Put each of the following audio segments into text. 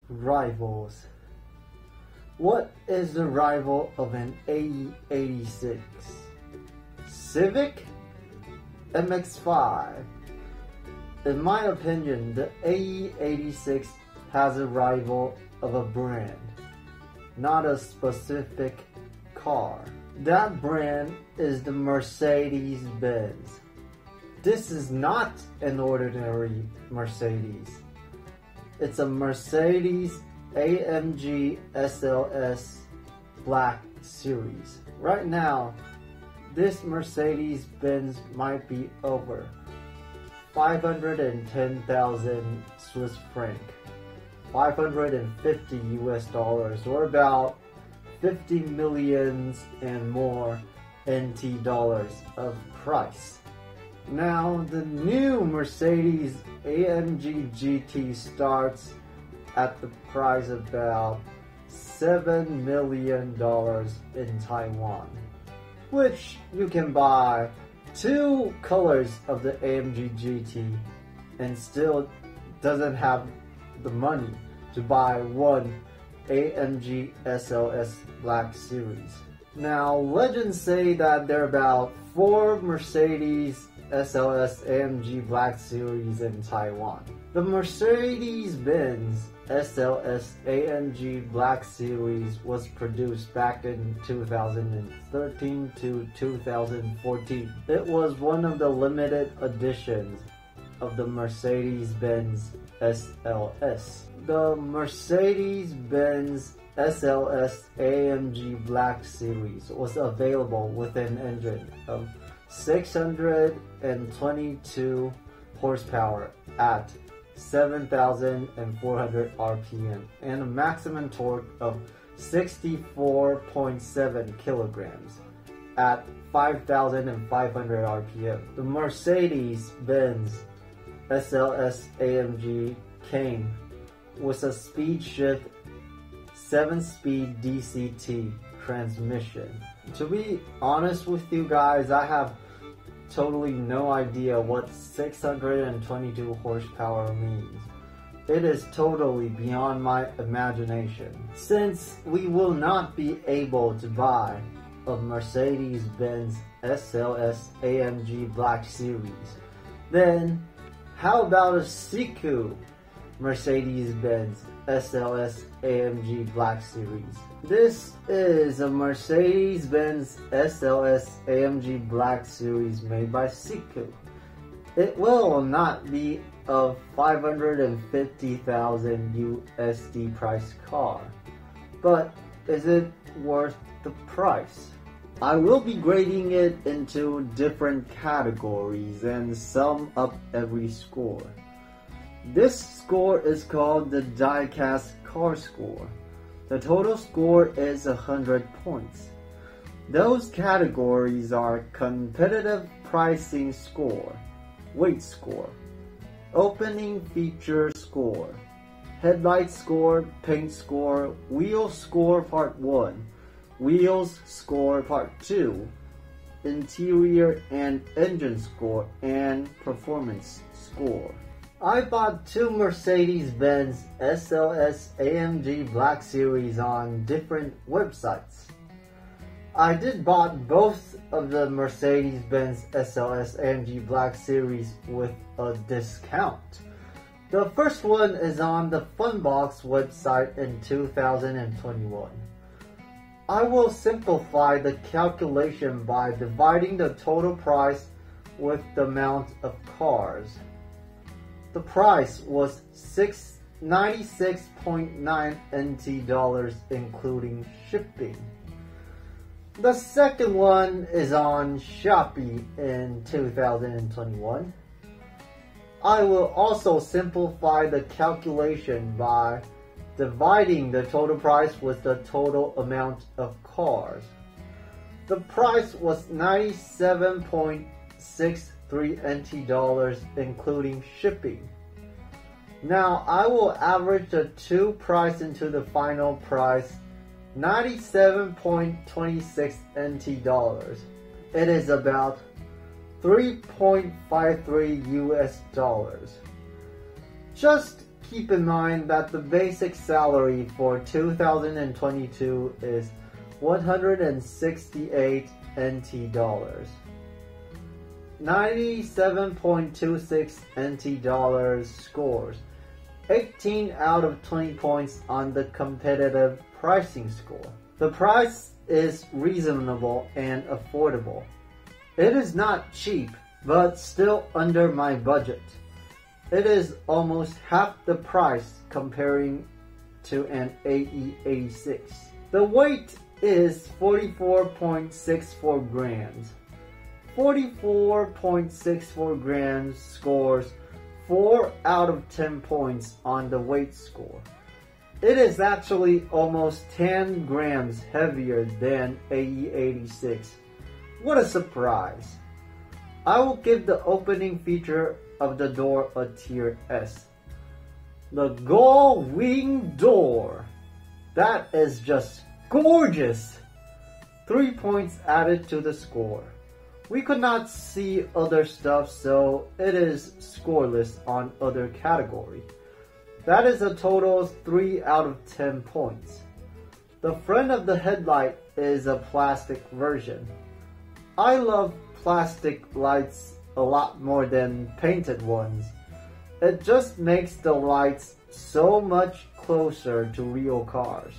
Rivals. What is the rival of an AE86? Civic? MX-5? In my opinion, the AE86 has a rival of a brand, not a specific car. That brand is the Mercedes-Benz. This is not an ordinary Mercedes. It's a Mercedes AMG SLS Black Series. Right now, this Mercedes-Benz might be over 510,000 Swiss franc, 550 US dollars, or about 50 millions and more NT dollars of price. Now, the new Mercedes AMG GT starts at the price of about $7 million in Taiwan, which you can buy 2 colors of the AMG GT and still doesn't have the money to buy one AMG SLS Black Series. Now, legends say that there are about 4 Mercedes SLS AMG Black Series in Taiwan. The Mercedes-Benz SLS AMG Black Series was produced back in 2013 to 2014. It was one of the limited editions of the Mercedes-Benz SLS. The Mercedes-Benz SLS AMG Black Series was available with an engine of 622 horsepower at 7,400 RPM and a maximum torque of 64.7 kilograms at 5,500 RPM. The Mercedes-Benz SLS AMG came with a speed shift 7-speed DCT transmission. To be honest with you guys, I have totally no idea what 622 horsepower means. It is totally beyond my imagination. Since we will not be able to buy a Mercedes-Benz SLS AMG Black Series, then how about a Siku Mercedes-Benz SLS AMG Black Series? This is a Mercedes-Benz SLS AMG Black Series made by Siku. It will not be a 550,000 USD price car, but is it worth the price? I will be grading it into different categories and sum up every score. This score is called the die-cast car score. The total score is 100 points. Those categories are competitive pricing score, weight score, opening feature score, headlight score, paint score, wheel score part 1, wheels score part 2, interior and engine score, and performance score. I bought 2 Mercedes-Benz SLS AMG Black Series on different websites. I did bought both of the Mercedes-Benz SLS AMG Black Series with a discount. The first one is on the Funbox website in 2021. I will simplify the calculation by dividing the total price with the amount of cars. The price was 96.9 NT dollars including shipping. The second one is on Shopee in 2021. I will also simplify the calculation by dividing the total price with the total amount of cars. The price was 97.63 NT dollars including shipping. Now I will average the two price into the final price, 97.26 NT dollars. It is about 3.53 US dollars. Just keep in mind that the basic salary for 2022 is 168 NT dollars. 97.26 NT dollars scores 18 out of 20 points on the competitive pricing score. The price is reasonable and affordable. It is not cheap, but still under my budget. It is almost half the price comparing to an AE86. The weight is 44.64 grams. 44.64 grams scores 4 out of 10 points on the weight score. It is actually almost 10 grams heavier than AE86. What a surprise! I will give the opening feature of the door a tier S. The gull wing door. That is just gorgeous! 3 points added to the score. We could not see other stuff, so it is scoreless on other category. That is a total 3 out of 10 points. The front of the headlight is a plastic version. I love plastic lights a lot more than painted ones. It just makes the lights so much closer to real cars.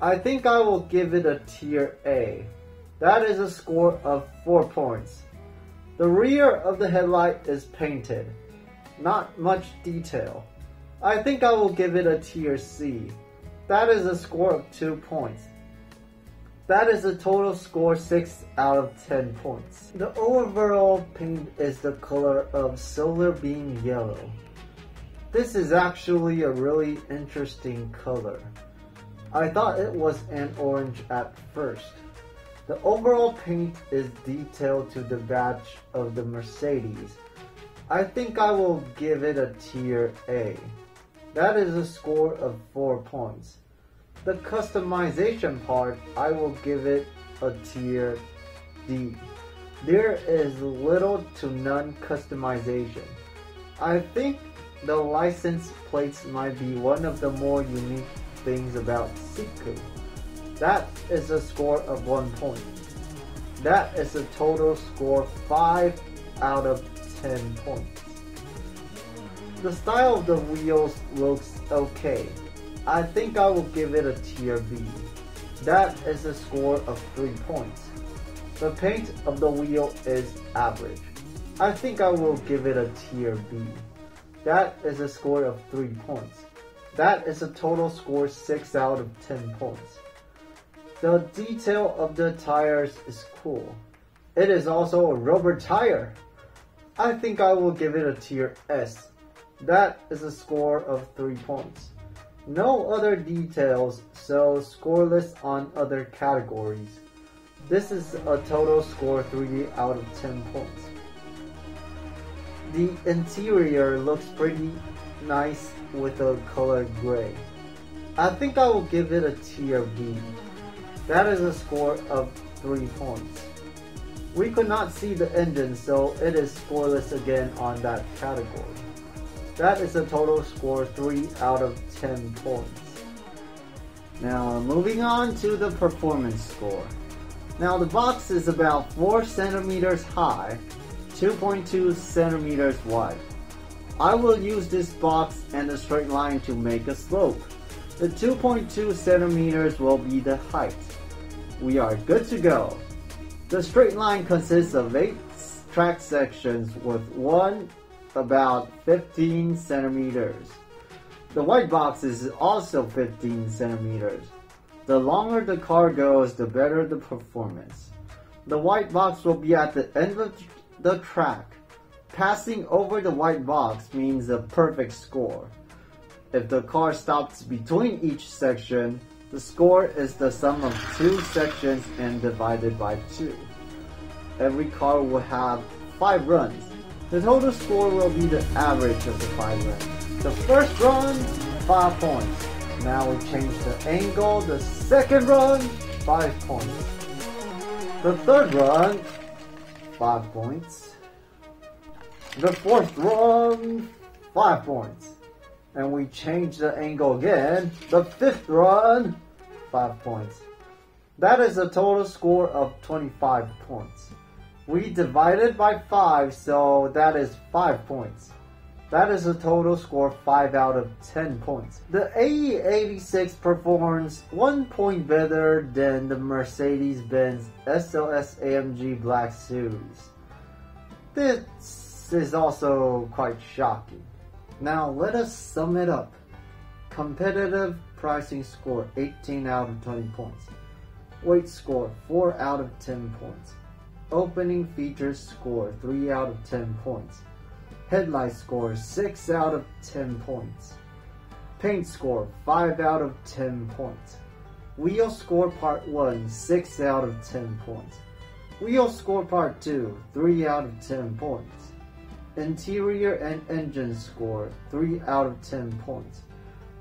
I think I will give it a tier A. That is a score of 4 points. The rear of the headlight is painted. Not much detail. I think I will give it a tier C. That is a score of 2 points. That is a total score 6 out of 10 points. The overall paint is the color of solar beam yellow. This is actually a really interesting color. I thought it was an orange at first. The overall paint is detailed to the badge of the Mercedes. I think I will give it a tier A. That is a score of 4 points. The customization part, I will give it a tier D. There is little to none customization. I think the license plates might be one of the more unique things about Siku. That is a score of 1 point. That is a total score 5 out of 10 points. The style of the wheels looks okay. I think I will give it a tier B. That is a score of 3 points. The paint of the wheel is average. I think I will give it a tier B. That is a score of 3 points. That is a total score 6 out of 10 points. The detail of the tires is cool. It is also a rubber tire. I think I will give it a tier S. That is a score of 3 points. No other details, so scoreless on other categories. This is a total score 3 out of 10 points. The interior looks pretty nice with a color gray. I think I will give it a tier B. That is a score of 3 points. We could not see the engine, so it is scoreless again on that category. That is a total score 3 out of 10 points. Now moving on to the performance score. Now the box is about 4 centimeters high, 2.2 centimeters wide. I will use this box and a straight line to make a slope. The 2.2 centimeters will be the height. We are good to go. The straight line consists of 8 track sections with one about 15 centimeters. The white box is also 15 centimeters. The longer the car goes, the better the performance. The white box will be at the end of the track. Passing over the white box means a perfect score. If the car stops between each section, the score is the sum of 2 sections and divided by 2. Every car will have 5 runs. The total score will be the average of the 5 runs. The first run, 5 points. Now we change the angle. The second run, 5 points. The third run, 5 points. The fourth run, 5 points. And we change the angle again. The fifth run, 5 points. That is a total score of 25 points. We divided by 5, so that is 5 points. That is a total score 5 out of 10 points. The AE86 performs 1 point better than the Mercedes-Benz SLS AMG Black Series. This is also quite shocking. Now let us sum it up. Competitive pricing score 18 out of 20 points. Weight score 4 out of 10 points. Opening features score 3 out of 10 points. Headlight score 6 out of 10 points. Paint score 5 out of 10 points. Wheel score part 1 6 out of 10 points. Wheel score part 2 3 out of 10 points. Interior and engine score 3 out of 10 points.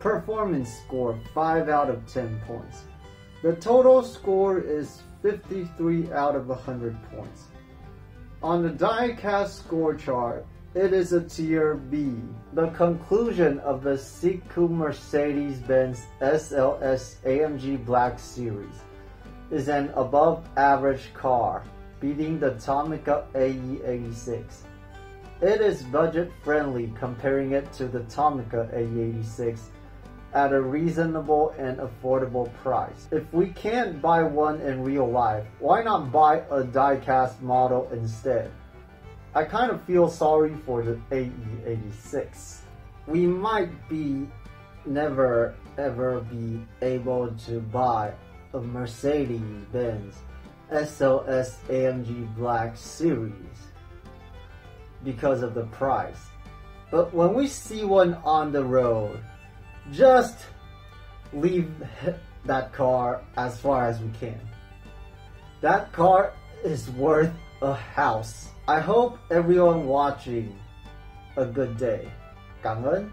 Performance score 5 out of 10 points. The total score is 53 out of 100 points. On the die-cast score chart, it is a tier B. The conclusion of the Siku Mercedes-Benz SLS AMG Black Series is an above-average car, beating the Tomica AE86. It is budget-friendly comparing it to the Tomica AE86 at a reasonable and affordable price. If we can't buy one in real life, why not buy a die-cast model instead? I kind of feel sorry for the AE86. We might never ever be able to buy a Mercedes-Benz SLS AMG Black Series because of the price. But when we see one on the road, just leave that car as far as we can. That car is worth a house. I hope everyone watching a good day. 感恩。